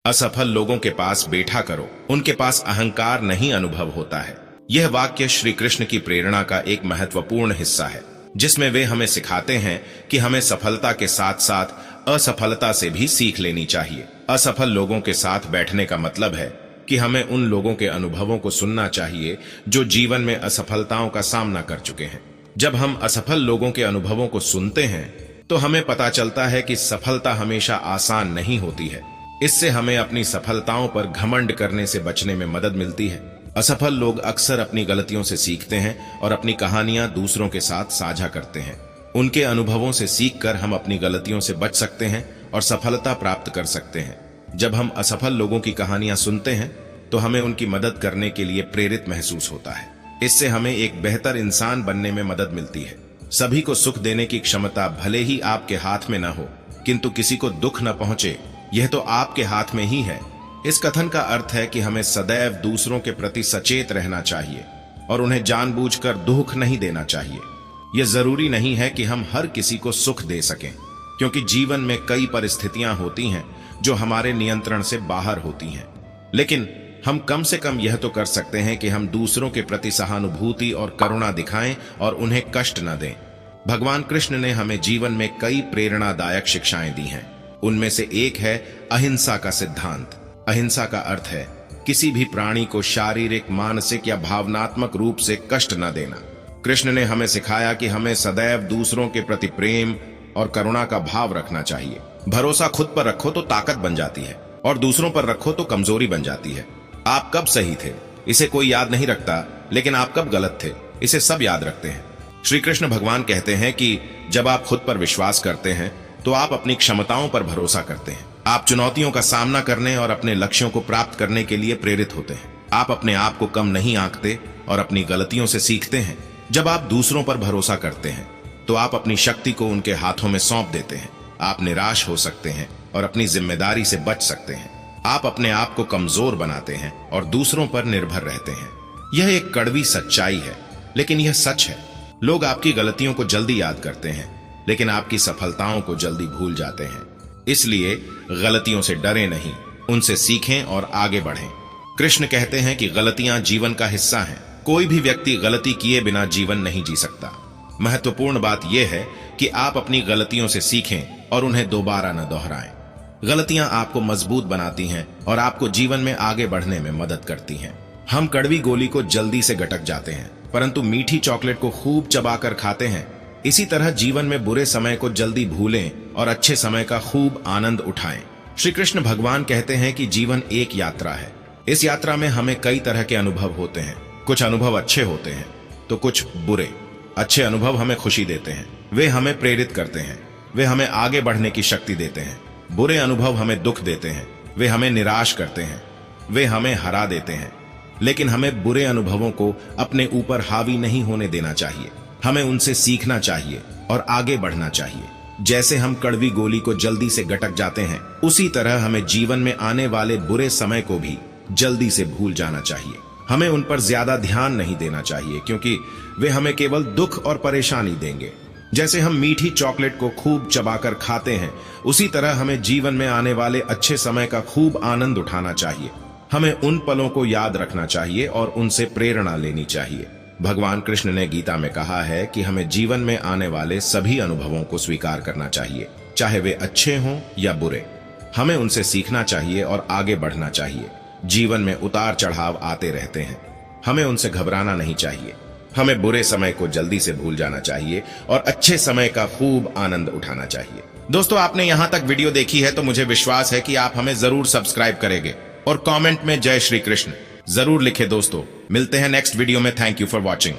असफल लोगों के पास बैठा करो, उनके पास अहंकार नहीं अनुभव होता है। यह वाक्य श्री कृष्ण की प्रेरणा का एक महत्वपूर्ण हिस्सा है, जिसमें वे हमें सिखाते हैं कि हमें सफलता के साथ साथ असफलता से भी सीख लेनी चाहिए। असफल लोगों के साथ बैठने का मतलब है कि हमें उन लोगों के अनुभवों को सुनना चाहिए जो जीवन में असफलताओं का सामना कर चुके हैं। जब हम असफल लोगों के अनुभवों को सुनते हैं तो हमें पता चलता है कि सफलता हमेशा आसान नहीं होती है। इससे हमें अपनी सफलताओं पर घमंड करने से बचने में मदद मिलती है। असफल लोग अक्सर अपनी गलतियों से सीखते हैं और अपनी कहानियां दूसरों के साथ साझा करते हैं। उनके अनुभवों से सीखकर हम अपनी गलतियों से बच सकते हैं और सफलता प्राप्त कर सकते हैं। जब हम असफल लोगों की कहानियां सुनते हैं तो हमें उनकी मदद करने के लिए प्रेरित महसूस होता है। इससे हमें एक बेहतर इंसान बनने में मदद मिलती है। सभी को सुख देने की क्षमता भले ही आपके हाथ में न हो, किंतु किसी को दुख न पहुंचे यह तो आपके हाथ में ही है। इस कथन का अर्थ है कि हमें सदैव दूसरों के प्रति सचेत रहना चाहिए और उन्हें जानबूझकर दुख नहीं देना चाहिए। यह जरूरी नहीं है कि हम हर किसी को सुख दे सकें, क्योंकि जीवन में कई परिस्थितियां होती हैं जो हमारे नियंत्रण से बाहर होती हैं। लेकिन हम कम से कम यह तो कर सकते हैं कि हम दूसरों के प्रति सहानुभूति और करुणा दिखाएं और उन्हें कष्ट न दें। भगवान कृष्ण ने हमें जीवन में कई प्रेरणादायक शिक्षाएं दी हैं। उनमें से एक है अहिंसा का सिद्धांत। अहिंसा का अर्थ है किसी भी प्राणी को शारीरिक, मानसिक या भावनात्मक रूप से कष्ट न देना। कृष्ण ने हमें सिखाया कि हमें सदैव दूसरों के प्रति प्रेम और करुणा का भाव रखना चाहिए। भरोसा खुद पर रखो तो ताकत बन जाती है और दूसरों पर रखो तो कमजोरी बन जाती है। आप कब सही थे इसे कोई याद नहीं रखता, लेकिन आप कब गलत थे इसे सब याद रखते हैं। श्री कृष्ण भगवान कहते हैं कि जब आप खुद पर विश्वास करते हैं तो आप अपनी क्षमताओं पर भरोसा करते हैं। आप चुनौतियों का सामना करने और अपने लक्ष्यों को प्राप्त करने के लिए प्रेरित होते हैं। आप अपने आप को कम नहीं आंकते और अपनी गलतियों से सीखते हैं। जब आप दूसरों पर भरोसा करते हैं तो आप अपनी शक्ति को उनके हाथों में सौंप देते हैं। आप निराश हो सकते हैं और अपनी जिम्मेदारी से बच सकते हैं। आप अपने आप को कमजोर बनाते हैं और दूसरों पर निर्भर रहते हैं। यह एक कड़वी सच्चाई है, लेकिन यह सच है। लोग आपकी गलतियों को जल्दी याद करते हैं, लेकिन आपकी सफलताओं को जल्दी भूल जाते हैं। इसलिए गलतियों से डरे नहीं, उनसे सीखें और आगे बढ़ें। कृष्ण कहते हैं कि गलतियां जीवन का हिस्सा हैं। कोई भी व्यक्ति गलती किए बिना जीवन नहीं जी सकता। महत्वपूर्ण बात यह है कि आप अपनी गलतियों से सीखें और उन्हें दोबारा न दोहराएं। गलतियां आपको मजबूत बनाती हैं और आपको जीवन में आगे बढ़ने में मदद करती हैं। हम कड़वी गोली को जल्दी से गटक जाते हैं, परंतु मीठी चॉकलेट को खूब चबाकर खाते हैं। इसी तरह जीवन में बुरे समय को जल्दी भूलें और अच्छे समय का खूब आनंद उठाएं। श्री कृष्ण भगवान कहते हैं कि जीवन एक यात्रा है। इस यात्रा में हमें कई तरह के अनुभव होते हैं। कुछ अनुभव अच्छे होते हैं तो कुछ बुरे। अच्छे अनुभव हमें खुशी देते हैं, वे हमें प्रेरित करते हैं, वे हमें आगे बढ़ने की शक्ति देते हैं। बुरे अनुभव हमें दुख देते हैं, वे हमें निराश करते हैं, वे हमें हरा देते हैं। लेकिन हमें बुरे अनुभवों को अपने ऊपर हावी नहीं होने देना चाहिए। हमें उनसे सीखना चाहिए और आगे बढ़ना चाहिए। जैसे हम कड़वी गोली को जल्दी से गटक जाते हैं, उसी तरह हमें जीवन में आने वाले बुरे समय को भी जल्दी से भूल जाना चाहिए। हमें उन पर ज्यादा ध्यान नहीं देना चाहिए, क्योंकि वे हमें केवल दुख और परेशानी देंगे। जैसे हम मीठी चॉकलेट को खूब चबाकर खाते हैं, उसी तरह हमें जीवन में आने वाले अच्छे समय का खूब आनंद उठाना चाहिए। हमें उन पलों को याद रखना चाहिए और उनसे प्रेरणा लेनी चाहिए। भगवान कृष्ण ने गीता में कहा है कि हमें जीवन में आने वाले सभी अनुभवों को स्वीकार करना चाहिए, चाहे वे अच्छे हों या बुरे। हमें उनसे सीखना चाहिए और आगे बढ़ना चाहिए। जीवन में उतार चढ़ाव आते रहते हैं, हमें उनसे घबराना नहीं चाहिए। हमें बुरे समय को जल्दी से भूल जाना चाहिए और अच्छे समय का खूब आनंद उठाना चाहिए। दोस्तों, आपने यहां तक वीडियो देखी है तो मुझे विश्वास है कि आप हमें जरूर सब्सक्राइब करेंगे और कमेंट में जय श्री कृष्ण जरूर लिखे। दोस्तों, मिलते हैं नेक्स्ट वीडियो में। Thank you for watching.